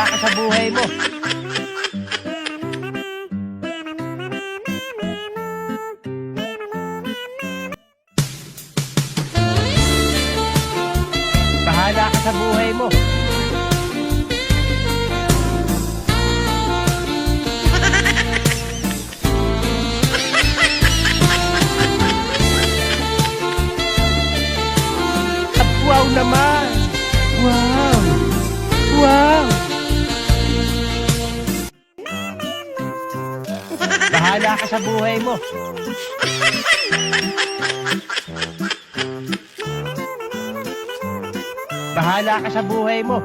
Bahala ka sa buhay mo. Bahala ka sa buhay mo. Wow naman! Wow! Wow! Bahala ka sa buhay mo. Bahala ka sa buhay mo.